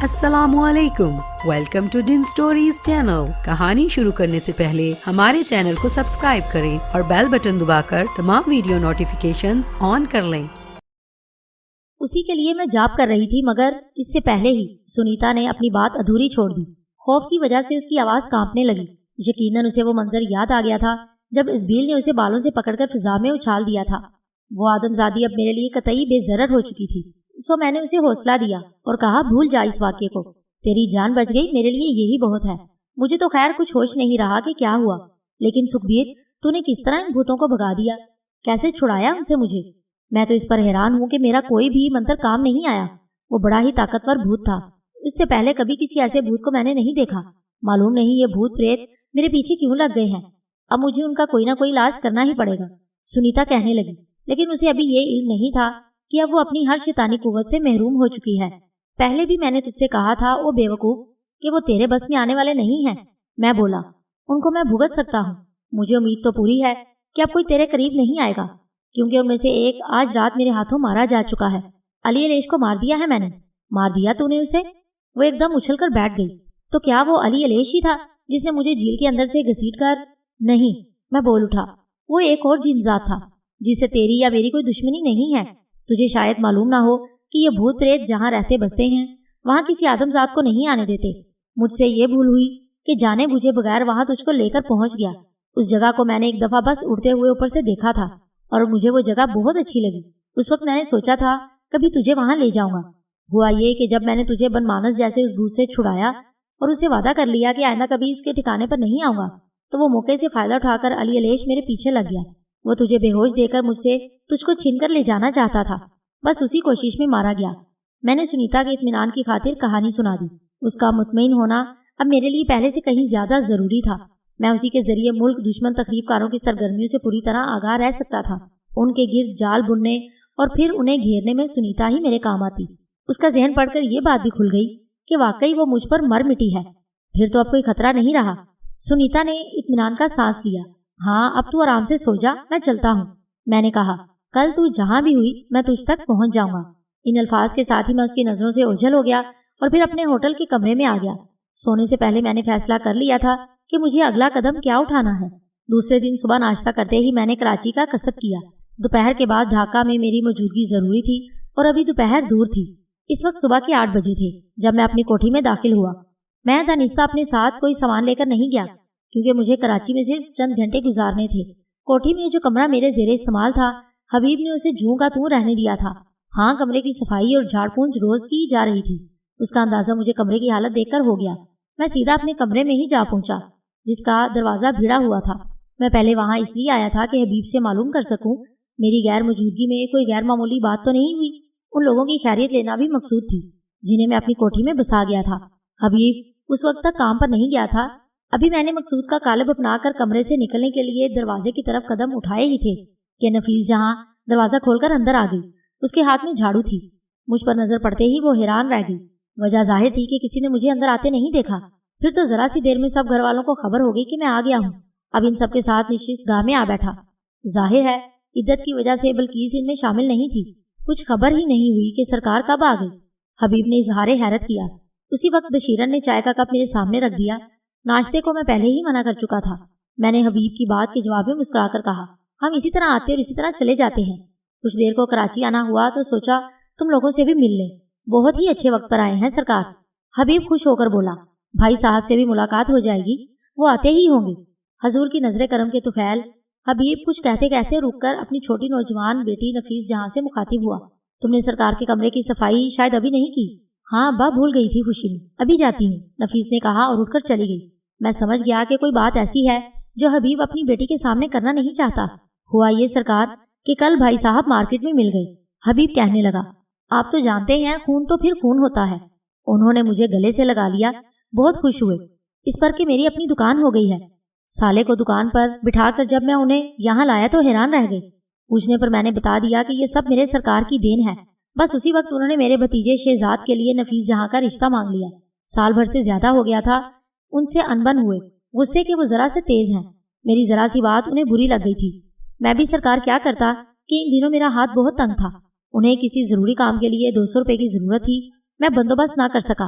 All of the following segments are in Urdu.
السلام علیکم، ویلکم ٹو ڈن سٹوریز چینل۔ کہانی شروع کرنے سے پہلے ہمارے چینل کو سبسکرائب کریں اور بیل بٹن دبا کر تمام ویڈیو نوٹیفیکیشنز آن کر لیں۔ اسی کے لیے میں جاب کر رہی تھی، مگر اس سے پہلے ہی سنیتا نے اپنی بات ادھوری چھوڑ دی۔ خوف کی وجہ سے اس کی آواز کانپنے لگی۔ یقیناً اسے وہ منظر یاد آ گیا تھا جب اسبیل نے اسے بالوں سے پکڑ کر فضا میں اچھال دیا تھا۔ وہ آدم زادی اب میرے لیے قطعی بے ضرر ہو چکی تھی، سو میں نے اسے حوصلہ دیا اور کہا بھول جا اس واقعے کو، تیری جان بچ گئی، میرے لیے یہی بہت ہے۔ مجھے تو خیر کچھ ہوش نہیں رہا کہ کیا ہوا، لیکن سکھبیر تو نے کس طرح ان بھوتوں کو بھگا دیا، کیسے چھڑایا ان سے مجھے؟ میں تو اس پر حیران ہوں کہ میرا کوئی بھی منتر کام نہیں آیا۔ وہ بڑا ہی طاقتور بھوت تھا، اس سے پہلے کبھی کسی ایسے بھوت کو میں نے نہیں دیکھا۔ معلوم نہیں یہ بھوت پریت میرے پیچھے کیوں لگ گئے ہیں، اب مجھے ان کا کوئی نہ کوئی علاج کرنا ہی پڑے گا، سنیتا کہنے لگی۔ لیکن اسے ابھی یہ علم نہیں تھا کہ اب وہ اپنی ہر شیطانی قوت سے محروم ہو چکی ہے۔ پہلے بھی میں نے تجھ سے کہا تھا او بے وقوف کہ وہ تیرے بس میں آنے والے نہیں ہیں۔ میں بولا ان کو میں بھگت سکتا ہوں، مجھے امید تو پوری ہے کہ اب کوئی تیرے قریب نہیں آئے گا، کیونکہ ان میں سے ایک آج رات میرے ہاتھوں مارا جا چکا ہے۔ علی الیش کو مار دیا ہے میں نے۔ مار دیا تو نے اسے؟ وہ ایک دم اچھل کر بیٹھ گئی۔ تو کیا وہ علی الیش ہی تھا جس نے مجھے جھیل کے اندر سے گھسیٹ کر؟ نہیں، میں بول اٹھا، وہ ایک اور جن ذات تھا جس سے تیری یا میری کوئی دشمنی نہیں ہے۔ تجھے شاید معلوم نہ ہو کہ یہ بھوت پریت جہاں رہتے بستے ہیں وہاں کسی آدم ذات کو نہیں آنے دیتے۔ مجھ سے یہ بھول ہوئی کہ جانے بوجھے بغیر وہاں تجھ کو لے کر پہنچ گیا۔ اس جگہ کو میں نے ایک دفعہ بس اڑتے ہوئے اوپر سے دیکھا تھا اور مجھے وہ جگہ بہت اچھی لگی۔ اس وقت میں نے سوچا تھا کبھی تجھے وہاں لے جاؤں گا۔ ہوا یہ کہ جب میں نے تجھے بن مانس جیسے اس بھوت سے چھڑایا اور اسے وعدہ کر لیا کہ آئندہ کبھی اس کے ٹھکانے پر نہیں آؤں گا، تو وہ موقع سے فائدہ اٹھا کر علی الیش میرے پیچھے لگ گیا۔ وہ تجھے بے ہوش دے کر مجھ سے تجھ کو چھین کر لے جانا چاہتا تھا، بس اسی کوشش میں مارا گیا۔ میں نے سنیتا کے اطمینان کی خاطر کہانی سنا دی۔ اس کا مطمئن ہونا اب میرے لیے پہلے سے کہیں زیادہ ضروری تھا۔ میں اسی کے ذریعے ملک دشمن تخریب کاروں کی سرگرمیوں سے پوری طرح آگاہ رہ سکتا تھا۔ ان کے گرد جال بننے اور پھر انہیں گھیرنے میں سنیتا ہی میرے کام آتی۔ اس کا ذہن پڑھ کر یہ بات بھی کھل گئی کہ واقعی وہ مجھ پر مر مٹی ہے، پھر تو اب کوئی خطرہ نہیں رہا۔ سنیتا نے اطمینان کا سانس لیا۔ ہاں اب تو آرام سے سو جا، میں چلتا ہوں۔ میں نے کہا کل تو جہاں بھی ہوئی میں تجھ تک پہنچ جاؤں گا۔ ان الفاظ کے ساتھ ہی میں اس کی نظروں سے اوجھل ہو گیا اور پھر اپنے ہوٹل کے کمرے میں آ گیا۔ سونے سے پہلے میں نے فیصلہ کر لیا تھا کہ مجھے اگلا قدم کیا اٹھانا ہے۔ دوسرے دن صبح ناشتہ کرتے ہی میں نے کراچی کا قصد کیا۔ دوپہر کے بعد ڈھاکہ میں میری موجودگی ضروری تھی اور ابھی دوپہر دور تھی۔ اس وقت صبح کے 8 بجے تھے جب میں اپنی کوٹھی میں داخل ہوا۔ میں دانستہ اپنے ساتھ کوئی سامان لے کر نہیں گیا کیونکہ مجھے کراچی میں صرف چند گھنٹے گزارنے تھے۔ کوٹھی میں جو کمرہ میرے زیر استعمال تھا، حبیب نے اسے جوں کا توں رہنے دیا تھا۔ ہاں کمرے کی صفائی اور جھاڑ پونچھ روز کی جا رہی تھی۔ اس کا اندازہ مجھے کمرے کی حالت دیکھ کر ہو گیا۔ میں سیدھا اپنے کمرے میں ہی جا پہنچا جس کا دروازہ بھیڑا ہوا تھا۔ میں پہلے وہاں اس لیے آیا تھا کہ حبیب سے معلوم کر سکوں میری غیر موجودگی میں کوئی غیر معمولی بات تو نہیں ہوئی۔ ان لوگوں کی خیریت لینا بھی مقصود تھی جنہیں میں اپنی کوٹھی میں بسا گیا تھا۔ حبیب اس وقت تک کام پر نہیں گیا تھا۔ ابھی میں نے مقصود کا قالب اپنا کر کمرے سے نکلنے کے لیے دروازے کی طرف قدم اٹھائے ہی تھے کہ نفیس جہاں دروازہ کھول کر اندر آ گئی۔ اس کے ہاتھ میں جھاڑو تھی۔ مجھ پر نظر پڑتے ہی وہ حیران رہ گئی۔ وجہ ظاہر تھی کہ کسی نے مجھے اندر آتے نہیں دیکھا۔ پھر تو ذرا سی دیر میں سب گھر والوں کو خبر ہو گئی کہ میں آ گیا ہوں۔ اب ان سب کے ساتھ نشست گاہ میں آ بیٹھا۔ ظاہر ہے عدت کی وجہ سے بلقیس ان میں شامل نہیں تھی۔ کچھ خبر ہی نہیں ہوئی کہ سرکار کب آ گئی۔ حبیب نے اظہار حیرت کیا۔ اسی وقت بشیرن نے چائے کا کپ میرے سامنے رکھ دیا۔ ناشتے کو میں پہلے ہی منع کر چکا تھا۔ میں نے حبیب کی بات کے جواب میں مسکرا کر کہا ہم اسی طرح آتے اور اسی طرح چلے جاتے ہیں۔ کچھ دیر کو کراچی آنا ہوا تو سوچا تم لوگوں سے بھی مل لیں۔ بہت ہی اچھے وقت پر آئے ہیں سرکار۔ حبیب خوش ہو کر بولا بھائی صاحب سے بھی ملاقات ہو جائے گی، وہ آتے ہی ہوں گے۔ حضور کی نظر کرم کے طفیل۔ حبیب کچھ کہتے کہتے رک کر اپنی چھوٹی نوجوان بیٹی نفیس جہاں سے مخاطب ہوا۔ تم نے سرکار کے کمرے کی صفائی شاید ابھی نہیں کی؟ ہاں ابا بھول گئی تھی خوشی میں، ابھی جاتی ہوں، نفیس نے کہا اور اٹھ کر چلی گئی۔ میں سمجھ گیا کہ کوئی بات ایسی ہے جو حبیب اپنی بیٹی کے سامنے کرنا نہیں چاہتا۔ ہوا یہ سرکار کہ کل بھائی صاحب مارکیٹ میں مل گئے۔ حبیب کہنے لگا آپ تو جانتے ہیں خون تو پھر خون ہوتا ہے۔ انہوں نے مجھے گلے سے لگا لیا، بہت خوش ہوئے اس پر کہ میری اپنی دکان ہو گئی ہے۔ سالے کو دکان پر بٹھا کر جب میں انہیں یہاں لایا تو حیران رہ گئے۔ پوچھنے پر میں نے بتا دیا کہ یہ سب میرے سرکار کی دین ہے۔ بس اسی وقت انہوں نے میرے بھتیجے شہزاد کے لیے نفیس جہاں کا رشتہ مانگ لیا۔ سال بھر سے زیادہ ہو گیا تھا ان سے انبن ہوئے، غصے کے وہ ذرا سے تیز ہیں۔ میری ذرا سی بات انہیں بری لگ گئی تھی۔ میں بھی سرکار کیا کرتا کہ ان دنوں میرا ہاتھ بہت تنگ تھا۔ انہیں کسی ضروری کام کے لیے 200 روپے کی ضرورت تھی، میں بندوبست نہ کر سکا۔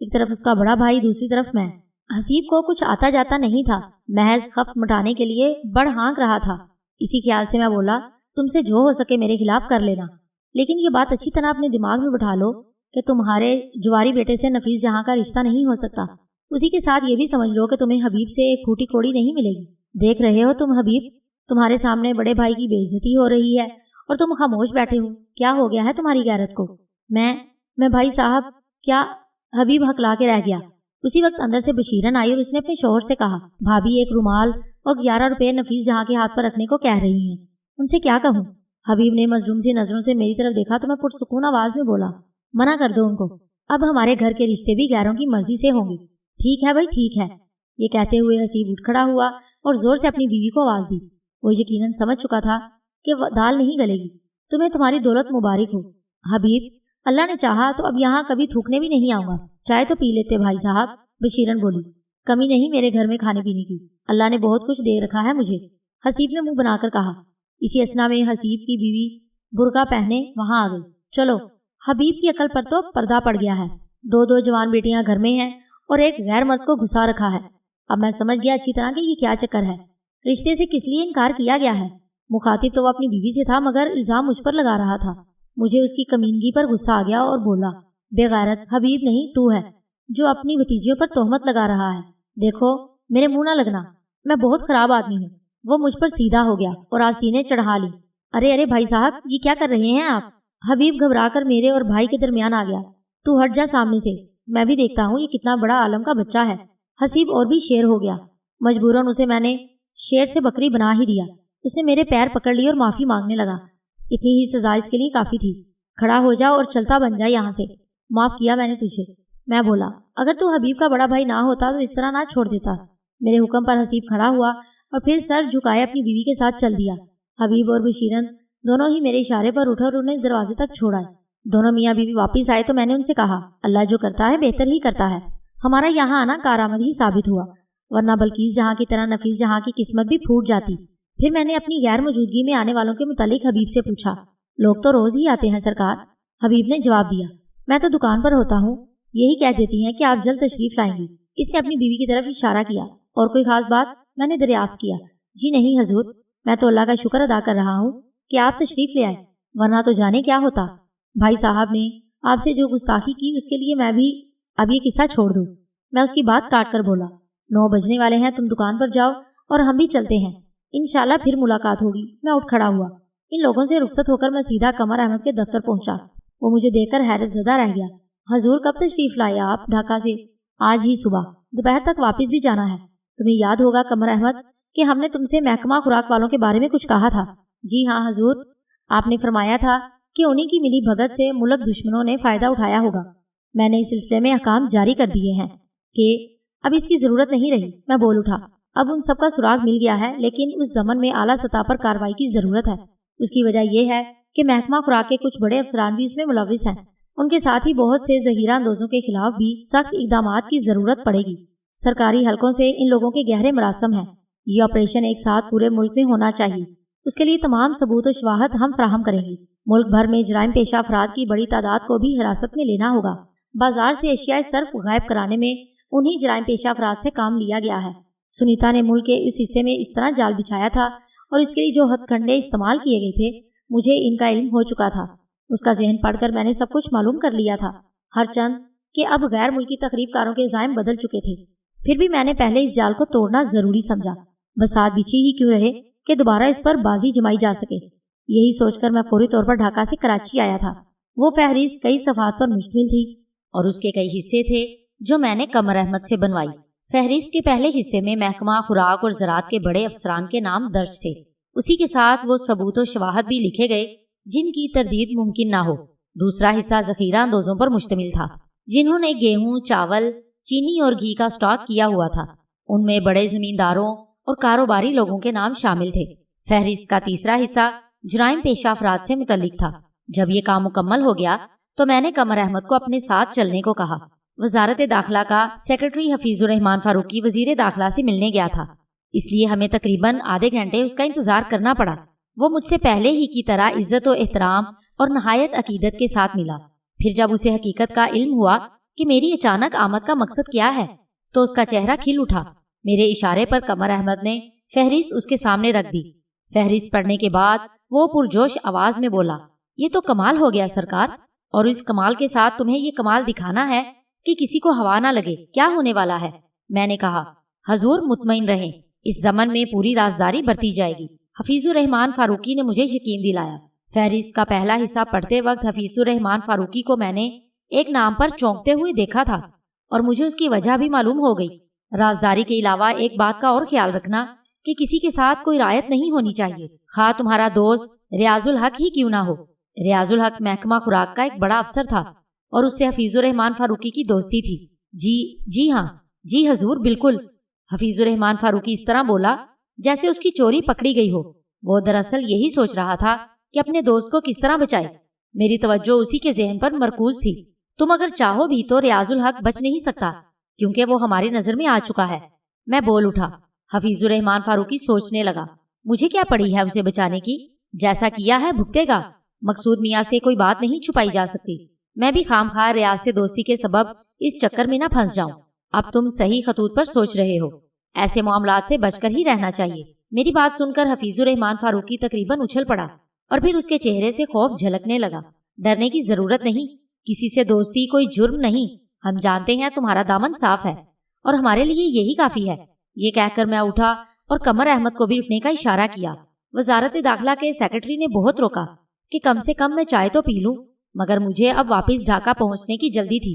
ایک طرف اس کا بڑا بھائی، دوسری طرف میں۔ حسیب کو کچھ آتا جاتا نہیں تھا، محض خفت مٹانے کے لیے بڑھ ہانک رہا تھا۔ اسی خیال سے میں بولا، تم سے جو ہو سکے میرے خلاف کر لینا، لیکن یہ بات اچھی طرح اپنے دماغ میں بٹھا لو کہ تمہارے جواری بیٹے سے نفیس جہاں کا رشتہ نہیں ہو سکتا۔ اسی کے ساتھ یہ بھی سمجھ لو کہ تمہیں حبیب سے ایک پھوٹی کوڑی نہیں ملے گی۔ دیکھ رہے ہو تم حبیب، تمہارے سامنے بڑے بھائی کی بے عزتی ہو رہی ہے اور تم خاموش بیٹھے ہو۔ کیا ہو گیا ہے تمہاری غیرت کو؟ میں بھائی صاحب، کیا؟ حبیب ہکلا کے رہ گیا۔ اسی وقت اندر سے بشیرن آئی اور اس نے اپنے شوہر سے کہا، بھابھی ایک رومال اور 11 روپے نفیس جہاں کے ہاتھ پر رکھنے کو کہہ رہی ہیں، ان سے کیا کہوں؟ حبیب نے مظلوم سی نظروں سے میری طرف دیکھا تو میں پرسکون آواز میں بولا، منع کر دو ان کو، اب ہمارے گھر کے رشتے بھی غیروں کی مرضی سے ہوں گے۔ ٹھیک ہے بھائی، ٹھیک ہے۔ یہ کہتے ہوئے حسیب اٹھ کھڑا ہوا اور زور سے اپنی بیوی کو آواز دی۔ وہ یقیناً سمجھ چکا تھا کہ دال نہیں گلے گی۔ تمہیں تمہاری دولت مبارک ہو حبیب، اللہ نے چاہا تو اب یہاں کبھی تھوکنے بھی نہیں آؤں گا۔ چائے تو پی لیتے بھائی صاحب۔ بشیرن بولی، کمی نہیں میرے گھر میں کھانے پینے کی، اللہ نے بہت کچھ دے رکھا ہے مجھے۔ حسیب نے منہ بنا کر کہا۔ اسی اثنا میں حسیب کی بیوی برقع پہنے وہاں آ گئی۔ چلو، حبیب کی عقل پر تو پردہ پڑ گیا ہے۔ دو جوان بیٹیاں گھر میں ہیں اور ایک غیر مرد کو گھسا رکھا ہے۔ اب میں سمجھ گیا اچھی طرح کہ یہ کیا چکر ہے، رشتے سے کس لیے انکار کیا گیا ہے۔ مخاطب تو وہ اپنی بیوی سے تھا، مگر الزام مجھ پر لگا رہا تھا۔ مجھے اس کی کمینگی پر غصہ آ گیا اور بولا، بے غیرت، حبیب نہیں تو ہے جو اپنی بھتیجیوں پر تہمت لگا رہا ہے۔ دیکھو، میرے منہ نہ لگنا، میں بہت خراب آدمی ہوں۔ وہ مجھ پر سیدھا ہو گیا اور آستینیں چڑھا لی۔ ارے بھائی صاحب، یہ کیا کر رہے ہیں آپ؟ حبیب گھبرا کر میرے اور بھائی کے درمیان آ گیا۔ تو ہٹ جا سامنے سے، میں بھی دیکھتا ہوں یہ کتنا بڑا عالم کا بچہ ہے۔ حسیب اور بھی شیر ہو گیا۔ مجبوراً اسے میں نے شیر سے بکری بنا ہی دیا۔ اس نے میرے پیر پکڑ لیے اور معافی مانگنے لگا۔ اتنی ہی سزا اس کے لیے کافی تھی۔ کھڑا ہو جا اور چلتا بن جا یہاں سے، معاف کیا میں نے تجھے۔ میں بولا، اگر تو حبیب کا بڑا بھائی نہ ہوتا تو اس طرح نہ چھوڑ دیتا۔ میرے حکم پر حسیب کھڑا ہوا اور پھر سر جھکائے اپنی بیوی کے ساتھ چل دیا۔ حبیب اور بشیرن دونوں ہی میرے اشارے پر اٹھے اور انہیں دروازے تک چھوڑا۔ دونوں میاں بیوی واپس آئے تو میں نے ان سے کہا، اللہ جو کرتا ہے بہتر ہی کرتا ہے۔ ہمارا یہاں آنا کارآمد ہی ثابت ہوا، ورنہ بلکیس جہاں کی طرح نفیس جہاں کی قسمت بھی پھوٹ جاتی۔ پھر میں نے اپنی غیر موجودگی میں آنے والوں کے متعلق حبیب سے پوچھا۔ لوگ تو روز ہی آتے ہیں سرکار، حبیب نے جواب دیا۔ میں تو دکان پر ہوتا ہوں، یہی کہہ دیتی ہیں کہ آپ جلد تشریف لائیں گی۔ اس نے اپنی بیوی کی طرف اشارہ کیا۔ اور کوئی خاص بات؟ میں نے دریافت کیا۔ جی نہیں حضور، میں تو اللہ کا شکر ادا کر رہا ہوں کہ آپ تشریف لے آئے، ورنہ تو جانے کیا ہوتا۔ بھائی صاحب نے آپ سے جو گستاخی کی اس کے لیے میں بھی اب یہ قصہ چھوڑ دوں۔ میں اس کی بات کاٹ کر بولا، 9 بجنے والے ہیں، تم دکان پر جاؤ اور ہم بھی چلتے ہیں، انشاءاللہ پھر ملاقات ہوگی۔ میں اٹھ کھڑا ہوا۔ ان لوگوں سے رخصت ہو کر میں سیدھا قمر احمد کے دفتر پہنچا۔ وہ مجھے دیکھ کر حیرت زدہ رہ گیا۔ حضور کب تشریف لائے آپ ڈھاکہ سے؟ آج ہی صبح، دوپہر تک واپس بھی جانا ہے۔ تمہیں یاد ہوگا قمر احمد کہ ہم نے تم سے محکمہ خوراک والوں کے بارے میں کچھ کہا تھا۔ جی ہاں حضور، آپ نے فرمایا تھا کہ انہی کی ملی بھگت سے ملک دشمنوں نے فائدہ اٹھایا ہوگا۔ میں نے اس سلسلے میں احکام جاری کر دیے ہیں کہ اب اس کی ضرورت نہیں رہی۔ میں بول اٹھا، اب ان سب کا سراغ مل گیا ہے، لیکن اس ضمن میں اعلیٰ سطح پر کارروائی کی ضرورت ہے۔ اس کی وجہ یہ ہے کہ محکمہ خوراک کے کچھ بڑے افسران بھی اس میں ملوث ہیں۔ ان کے ساتھ ہی بہت سے ذخیرہ اندوزوں کے خلاف بھی سخت اقدامات کی ضرورت پڑے گی۔ سرکاری حلقوں سے ان لوگوں کے گہرے مراسم ہیں۔ یہ آپریشن ایک ساتھ پورے ملک میں ہونا چاہیے۔ اس کے لیے تمام ثبوت و شواہد ہم فراہم کریں گے۔ ملک بھر میں جرائم پیشہ افراد کی بڑی تعداد کو بھی حراست میں لینا ہوگا۔ بازار سے اشیاء صرف غائب کرانے میں انہی جرائم پیشہ افراد سے کام لیا گیا ہے۔ سنیتا نے ملک کے اس حصے میں اس طرح جال بچھایا تھا اور اس کے لیے جو ہتھ کنڈے استعمال کیے گئے تھے، مجھے ان کا علم ہو چکا تھا۔ اس کا ذہن پڑھ کر میں نے سب کچھ معلوم کر لیا تھا، ہر چند کہ اب غیر ملکی تقریب کاروں کے عزائم بدل چکے تھے۔ پھر بھی میں نے پہلے اس جال کو توڑنا ضروری سمجھا، بساط بچھی ہی کیوں رہے کہ دوبارہ اس پر بازی جمائی جا سکے۔ یہی سوچ کر میں فوری طور پر ڈھاکہ سے کراچی آیا تھا۔ وہ فہرست کئی صفحات پر مشتمل تھی اور اس کے کئی حصے تھے جو میں نے قمر احمد سے بنوائی۔ فہرست کے پہلے حصے میں محکمہ خوراک اور زراعت کے بڑے افسران کے نام درج تھے۔ اسی کے ساتھ وہ ثبوت و شواہد بھی لکھے گئے جن کی تردید ممکن نہ ہو۔ دوسرا حصہ ذخیرہ اندوزوں پر مشتمل تھا جنہوں نے گیہوں، چاول، چینی اور گھی کا سٹاک کیا ہوا تھا۔ ان میں بڑے زمینداروں اور کاروباری لوگوں کے نام شامل تھے۔ فہرست کا تیسرا حصہ جرائم پیشہ افراد سے متعلق تھا۔ جب یہ کام مکمل ہو گیا تو میں نے قمر احمد کو اپنے ساتھ چلنے کو کہا۔ وزارت داخلہ کا سیکرٹری حفیظ الرحمان فاروقی وزیر داخلہ سے ملنے گیا تھا، اس لیے ہمیں تقریباً آدھے گھنٹے اس کا انتظار کرنا پڑا۔ وہ مجھ سے پہلے ہی کی طرح عزت و احترام اور نہایت عقیدت کے ساتھ ملا۔ پھر جب اسے حقیقت کا علم ہوا کہ میری اچانک آمد کا مقصد کیا ہے تو اس کا چہرہ کھل اٹھا۔ میرے اشارے پر قمر احمد نے فہرست اس کے سامنے رکھ دی۔ فہرست پڑھنے کے بعد وہ پرجوش آواز میں بولا، یہ تو کمال ہو گیا سرکار، اور اس کمال کے ساتھ تمہیں یہ کمال دکھانا ہے کہ کسی کو ہوا نہ لگے۔ کیا ہونے والا ہے؟ میں نے کہا، حضور مطمئن رہیں، اس ضمن میں پوری رازداری برتی جائے گی۔ حفیظ الرحمان فاروقی نے مجھے یقین دلایا۔ فہرست کا پہلا حصہ پڑھتے وقت حفیظ الرحمان فاروقی کو میں نے ایک نام پر چونکتے ہوئے دیکھا تھا اور مجھے اس کی وجہ بھی معلوم ہو گئی۔ رازداری کے علاوہ ایک بات کا اور خیال رکھنا کہ کسی کے ساتھ کوئی رعایت نہیں ہونی چاہیے، خواہ تمہارا دوست ریاض الحق ہی کیوں نہ ہو۔ ریاض الحق محکمہ خوراک کا ایک بڑا افسر تھا اور اس سے حفیظ الرحمان فاروقی کی دوستی تھی۔ جی ہاں، جی حضور، بالکل۔ حفیظ الرحمان فاروقی اس طرح بولا جیسے اس کی چوری پکڑی گئی ہو۔ وہ دراصل یہی سوچ رہا تھا کہ اپنے دوست کو کس طرح بچائے۔ میری توجہ اسی کے ذہن پر مرکوز تھی۔ تم اگر چاہو بھی تو ریاض الحق بچ نہیں سکتا کیونکہ وہ ہماری نظر میں آ چکا ہے۔ میں بول اٹھا۔ حفیظ الرحمان فاروقی سوچنے لگا، مجھے کیا پڑی ہے اسے بچانے کی؟ جیسا کیا ہے بھگتے گا۔ مقصود میاں سے کوئی بات نہیں چھپائی جا سکتی۔ میں بھی خام خواہ ریاض سے دوستی کے سبب اس چکر میں نہ پھنس جاؤں۔ اب تم صحیح خطوط پر سوچ رہے ہو، ایسے معاملات سے بچ کر ہی رہنا چاہیے۔ میری بات سن کر حفیظ الرحمان فاروقی تقریباً اچھل پڑا اور پھر اس کے چہرے سے خوف جھلکنے لگا۔ ڈرنے کی ضرورت نہیں، کسی سے دوستی کوئی جرم نہیں، ہم جانتے ہیں تمہارا دامن صاف ہے اور ہمارے لیے یہی کافی ہے۔ یہ کہہ کر میں اٹھا اور قمر احمد کو بھی اٹھنے کا اشارہ کیا۔ وزارت داخلہ کے سیکرٹری نے بہت روکا کہ کم سے کم میں چائے تو پی لوں، مگر مجھے اب واپس ڈھاکہ پہنچنے کی جلدی تھی،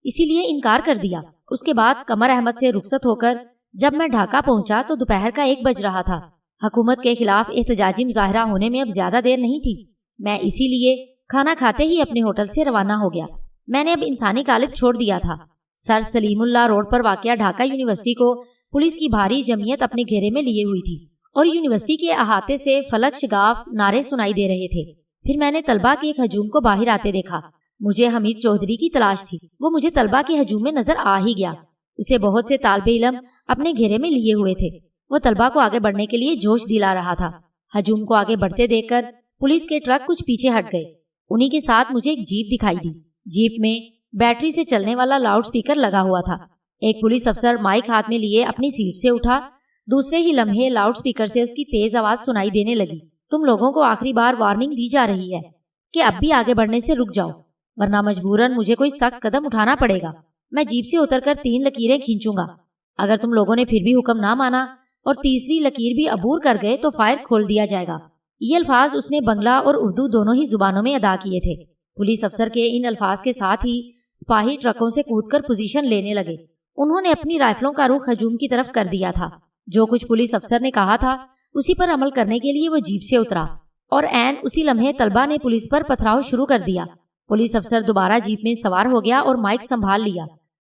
اسی لیے انکار کر دیا۔ اس کے بعد قمر احمد سے رخصت ہو کر جب میں ڈھاکہ پہنچا تو دوپہر کا 1 بج رہا تھا۔ حکومت کے خلاف احتجاجی مظاہرہ ہونے میں اب زیادہ دیر نہیں تھی۔ میں اسی لیے کھانا کھاتے ہی اپنے ہوٹل سے روانہ ہو گیا۔ میں نے اب انسانی قالب چھوڑ دیا تھا۔ سر سلیم اللہ روڈ پر واقع ڈھاکہ یونیورسٹی کو پولیس کی بھاری جمعیت اپنے گھیرے میں لیے ہوئی تھی اور یونیورسٹی کے احاطے سے فلک شگاف نعرے سنائی دے رہے تھے۔ پھر میں نے طلبہ کے ایک ہجوم کو باہر آتے دیکھا۔ مجھے حمید چودھری کی تلاش تھی۔ وہ مجھے طلبہ کے ہجوم میں نظر آ ہی گیا۔ اسے بہت سے طالب علم اپنے گھیرے میں لیے ہوئے تھے۔ وہ طلبہ کو آگے بڑھنے کے لیے جوش دلا رہا تھا۔ ہجوم کو آگے بڑھتے دیکھ کر پولیس کے ٹرک کچھ پیچھے ہٹ گئے۔ انہی کے ساتھ مجھے ایک جیپ دکھائی دی۔ جیپ میں بیٹری سے چلنے والا لاؤڈ سپیکر لگا ہوا تھا۔ ایک پولیس افسر مائک ہاتھ میں لیے اپنی سیٹ سے اٹھا۔ دوسرے ہی لمحے لاؤڈ سپیکر سے اس کی تیز آواز سنائی دینے لگی، تم لوگوں کو آخری بار وارننگ دی جا رہی ہے کہ اب بھی آگے بڑھنے سے رک جاؤ، ورنہ مجبوراً مجھے کوئی سخت قدم اٹھانا پڑے گا۔ میں جیپ سے اتر کر 3 لکیریں کھینچوں گا۔ اگر تم لوگوں نے پھر بھی حکم نہ مانا اور تیسری لکیر بھی عبور کر گئے تو فائر کھول دیا جائے گا۔ یہ الفاظ اس نے بنگلہ اور اردو دونوں ہی زبانوں میں ادا کیے تھے۔ پولیس افسر کے ان الفاظ کے ساتھ ہی سپاہی ٹرکوں سے کود کر پوزیشن لینے لگے۔ انہوں نے اپنی رائفلوں کا رخ ہجوم کی طرف کر دیا تھا۔ جو کچھ پولیس افسر نے کہا تھا اسی پر عمل کرنے کے لیے وہ جیپ سے اترا اور عین اسی لمحے طلبہ نے پولیس پر پتھراؤ شروع کر دیا۔ پولیس افسر دوبارہ جیپ میں سوار ہو گیا اور مائک سنبھال لیا۔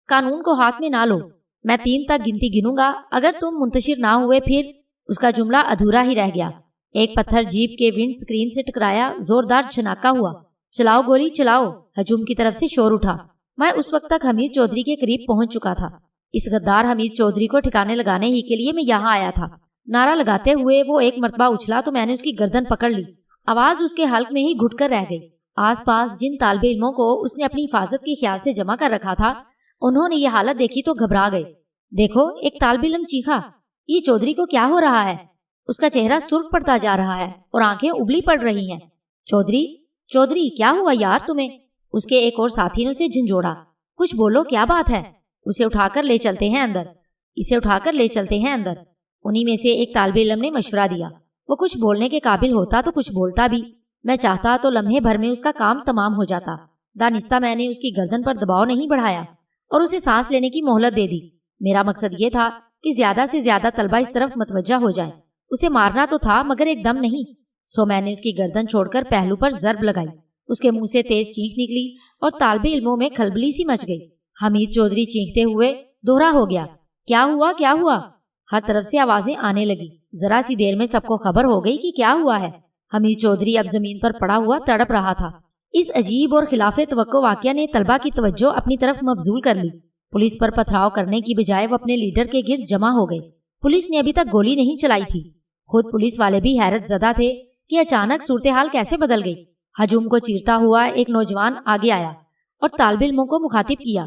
قانون کو ہاتھ میں نہ لو، میں 3 تک گنتی گنوں گا، اگر تم منتشر نہ ہوئے پھر۔ اس کا جملہ ادھورا ہی رہ گیا۔ ایک پتھر جیپ کے ونڈ سکرین سے ٹکرایا، زوردار جھناکا ہوا۔ چلاؤ گولی چلاؤ، ہجوم کی طرف سے شور اٹھا۔ میں اس وقت تک حمید چودھری کے قریب پہنچ چکا تھا۔ اس غدار حمید چودھری کو ٹھکانے لگانے ہی کے لیے میں یہاں آیا تھا۔ نعرہ لگاتے ہوئے وہ ایک مرتبہ اچھلا تو میں نے اس کی گردن پکڑ لی۔ آواز اس کے حلق میں ہی گھٹ کر رہ گئی۔ آس پاس جن طالب علموں کو اس نے اپنی حفاظت کے خیال سے جمع کر رکھا تھا انہوں نے یہ حالت دیکھی تو گھبرا گئے۔ دیکھو، ایک طالب علم چیخا، یہ چودھری کو کیا ہو رہا ہے؟ اس کا چہرہ سرخ پڑتا جا رہا ہے اور آنکھیں ابلی پڑ رہی ہیں۔ چودھری کیا ہوا یار تمہیں؟ اس کے ایک اور ساتھی نے اسے جھنجھوڑا۔ کچھ بولو، کیا بات ہے؟ اسے اٹھا کر لے چلتے ہیں اندر، اسے اٹھا کر لے چلتے ہیں اندر۔ انہی میں سے ایک طالب علم نے مشورہ دیا۔ وہ کچھ بولنے کے قابل ہوتا تو کچھ بولتا بھی۔ میں چاہتا تو لمحے بھر میں اس کا کام تمام ہو جاتا۔ دانستہ میں نے اس کی گردن پر دباؤ نہیں بڑھایا اور اسے سانس لینے کی مہلت دے دی۔ میرا مقصد یہ تھا کہ زیادہ سے زیادہ طلبہ اس طرف متوجہ ہو جائیں۔ اسے مارنا تو تھا مگر ایک دم نہیں۔ سو میں نے اس کی گردن چھوڑ کر پہلو پر ضرب لگائی۔ اس کے منہ سے تیز چینخ نکلی اور طالب علموں میں کھلبلی سی مچ گئی۔ حمید چودھری چینختے ہوئے دوہرا ہو گیا، کیا ہوا؟ ہر طرف سے آوازیں آنے لگی۔ ذرا سی دیر میں سب کو خبر ہو گئی کہ کیا ہوا ہے۔ حمید چودھری اب زمین پر پڑا ہوا تڑپ رہا تھا۔ اس عجیب اور خلاف توقع واقعہ نے طلبہ کی توجہ اپنی طرف مبذول کر لی۔ پولیس پر پتھراؤ کرنے کی بجائے وہ اپنے لیڈر کے گرد جمع ہو گئے۔ پولیس نے ابھی تک گولی نہیں چلائی تھی۔ خود پولیس والے بھی حیرت زدہ تھے کہ اچانک صورتحال کیسے بدل گئی۔ ہجوم کو چیرتا ہوا ایک نوجوان آگے آیا اور طالب علموں کو مخاطب کیا،